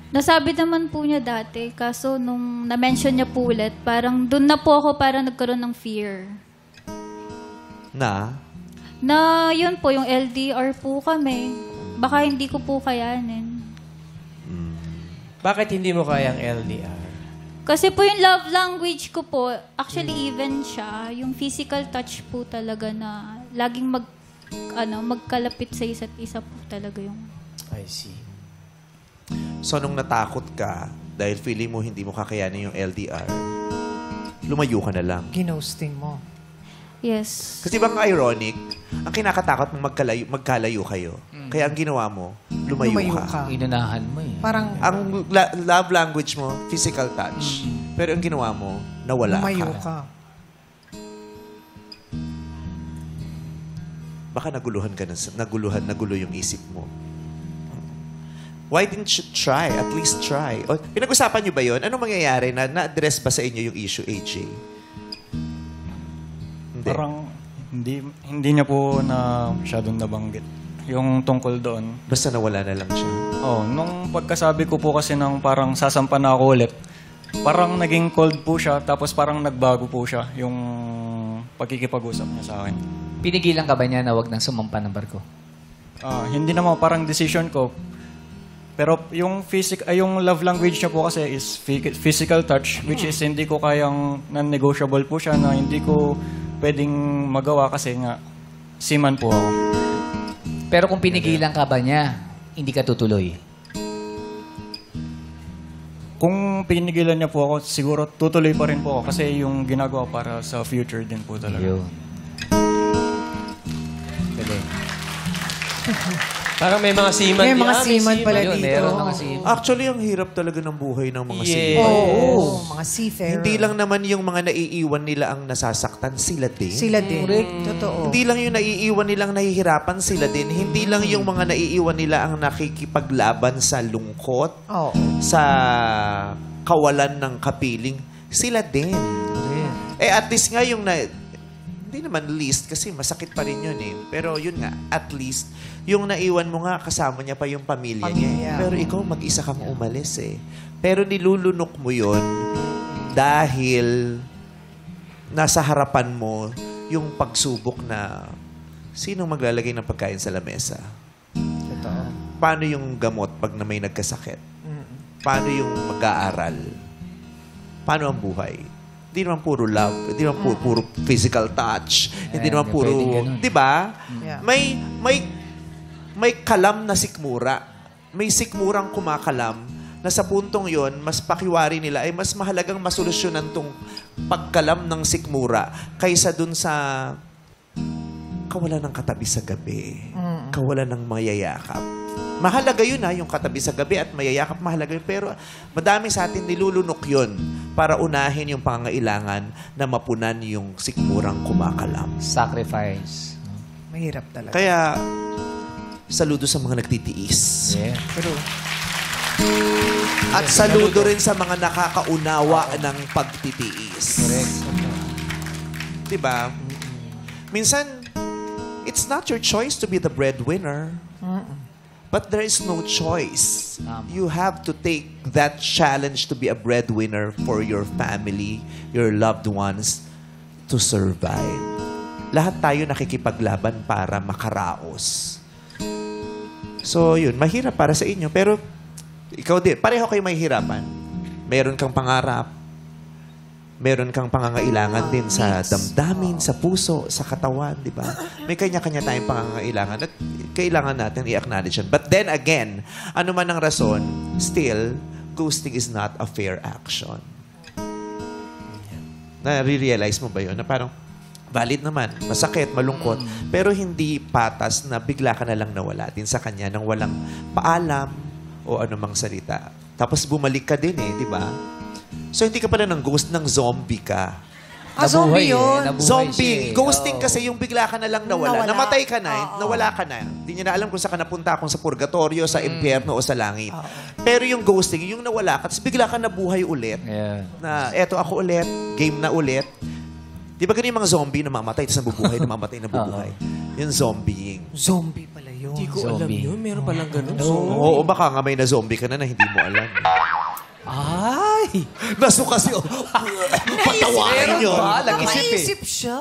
Nasabi naman po niya dati, kaso nung na-mention niya po ulit, parang doon na po ako parang nagkaroon ng fear. Na? Na yun po, yung LDR po kami. Baka hindi ko po kayanin. Bakit hindi mo kayang LDR? Kasi po yung love language ko po, actually even siya, yung physical touch po talaga na laging magkalapit sa isa't isa po talaga yung... I see. So, nung natakot ka, dahil feeling mo hindi mo kakayanin yung LDR, lumayo ka na lang. Ginosting mo. Yes. Kasi bang ironic, ang kinakatakot mong magkalayo kayo. Kaya ang ginawa mo, lumayo ka. Inunahan mo eh. Parang Ang love language mo, physical touch. Pero ang ginawa mo, nawala lumayo ka. ka. Baka nagulo yung isip mo. Why didn't you try? At least try. O, pinag-usapan niyo ba yun? Anong mangyayari? Na-address ba sa inyo yung issue, AJ? Hindi. Parang hindi niya po na masyadong nabanggit. Yung tungkol doon. Basta nawala na lang siya. Oh, nung pagkasabi ko po kasi ng parang sasampa na ako ulit, parang naging cold po siya, tapos parang nagbago po siya yung pagkikipag-usap niya sa akin. Pinigilan ka ba niya na wag nang sumampa ng barko? Hindi naman parang decision ko. Pero yung yung love language niya po kasi is physical touch, which is hindi ko kayang non-negotiable po siya na hindi ko pwedeng magawa kasi nga seaman po ako. Pero kung pinigilan ka ba niya, hindi ka tutuloy? Kung pinigilan niya po ako, siguro tutuloy pa rin po ako kasi yung ginagawa para sa future din po talaga. Yun. Galing. Parang may mga seaman. May mga seaman pala Yun, dito. meron mga seaman. Actually, ang hirap talaga ng buhay ng mga Yes. seaman. Oo, mga seafarer. Hindi lang naman yung mga naiiwan nila ang nasasaktan, sila din. Sila din. Totoo. Hindi lang yung naiiwan nilang nahihirapan, sila din. Hindi lang yung mga naiiwan nila ang nakikipaglaban sa lungkot, Oo. sa kawalan ng kapiling, sila din. Eh at least nga yung hindi naman least kasi masakit pa rin yun eh. Pero yun nga, at least, yung naiwan mo nga, kasama niya pa yung pamilya niya. Eh. Pero ikaw, mag-isa kang umalis eh. Pero nilulunok mo yun dahil nasa harapan mo yung pagsubok na sinong maglalagay ng pagkain sa lamesa? Totoo. Paano yung gamot pag na may nagkasakit? Paano yung mag-aaral? Paano ang buhay? Hindi naman puro love, hindi naman puro physical touch, hindi naman puro, 'di ba? Yeah. May kalam na sikmura. May sikmurang kumakalam na sa puntong 'yon, mas pakiwari nila ay mas mahalagang masolusyonan tong pagkalam ng sikmura kaysa dun sa kawalan ng katabi sa gabi, kawalan ng mayayakap. Mahalaga yun yung katabi sa gabi at mayayakap, mahalaga yun. Pero madami sa atin nilulunok yun para unahin yung pangangailangan na mapunan yung sikmurang kumakalam. Sacrifice. Mahirap talaga. Kaya, saludo sa mga nagtitiis. Yeah. True. At saludo rin sa mga nakakaunawa ng pagtitiis. Correct. Diba? Minsan, it's not your choice to be the breadwinner. But there is no choice. You have to take that challenge to be a breadwinner for your family, your loved ones, to survive. Lahat tayo nakikipaglaban para makaraos. So, yun. Mahirap para sa inyo. Pero, ikaw din. Pareho kayo mahihirapan. Meron kang pangarap. Meron kang pangangailangan din sa damdamin, sa puso, sa katawan, di ba? May kanya-kanya tayong pangangailangan at kailangan natin i-acknowledge yan. But then again, ano man ang rason, still, ghosting is not a fair action. Na-realize mo ba yun? Na parang, valid naman, masakit, malungkot, pero hindi patas na bigla ka na lang nawala din sa kanya nang walang paalam o anumang salita. Tapos bumalik ka din eh, di ba? So, hindi ka pala ng ghost, ng zombie ka. Zombie yun. Zombie. Ghosting kasi yung bigla ka na lang nawala. Namatay ka na, nawala ka na. Hindi niya na alam kung saan ka napunta, kung sa purgatorio, sa impyerno o sa langit. Pero yung ghosting, yung nawala ka, tapos bigla ka nabuhay ulit. Yeah. Na, eto ako ulit, game na ulit. Di ba ganun yung mga zombie na mamatay, tapos nabubuhay, na mamatay, nabubuhay? Yung zombieing. Zombie pala yun. yun. Hindi ko alam Zombie. yun. Meron palang ganun. Oo, baka nga may na-zombie ka na hindi mo alam. Ay! Naso kasi, patawain yun. Nag-isip eh. Naisip siya.